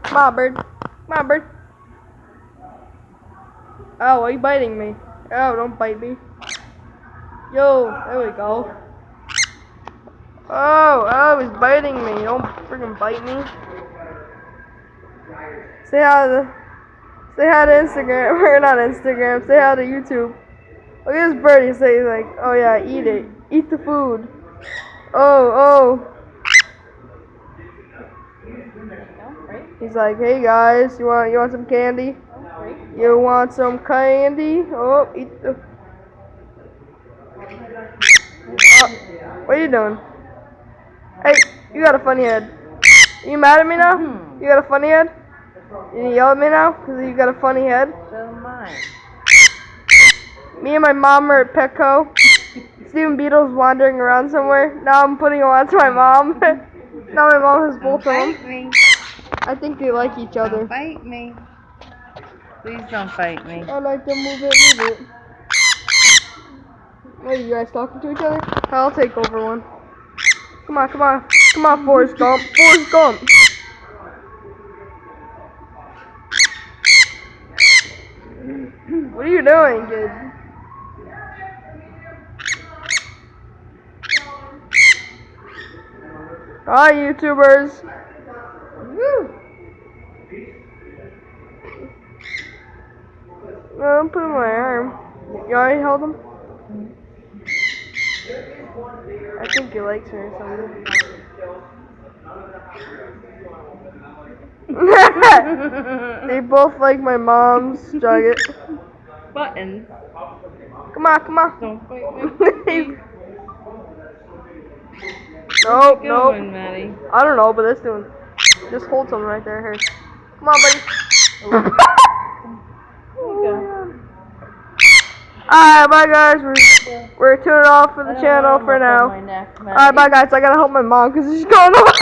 Come on, bird. Come on, bird. Oh, why are you biting me? Oh, don't bite me. Yo, there we go. Oh, he's biting me. Don't freaking bite me. Say hi to Instagram, or not Instagram. Say hi to YouTube. Look at this bird. He's like, oh yeah, eat it. Eat the food. Oh. He's like, hey guys, you want some candy? You want some candy? Oh, eat the. What are you doing? Hey, you got a funny head. Are you mad at me now? You got a funny head? You yell at me now because you got a funny head? So mine. Me and my mom are at Petco. Steven Beetle's wandering around somewhere. Now I'm putting him on to my mom. Now my mom has both of them. Bite me. I think they like each other. Don't bite me. Please don't bite me. I like to move it. What are you guys talking to each other? I'll take over one. Come on, Forrest Gump. Forrest Gump. What are you doing, kid? Hi, YouTubers. Woo. I'm putting my arm. You already held him? I think he likes her or something. They both like my mom's jacket. Buttons. Come on. Don't bite me. Nope. Going, Maddie? I don't know, but this doing. Just hold something right there. Here. Come on, buddy. Alright, bye guys. We're tuning off for the channel for now. Alright, bye guys. I gotta help my mom because she's going off.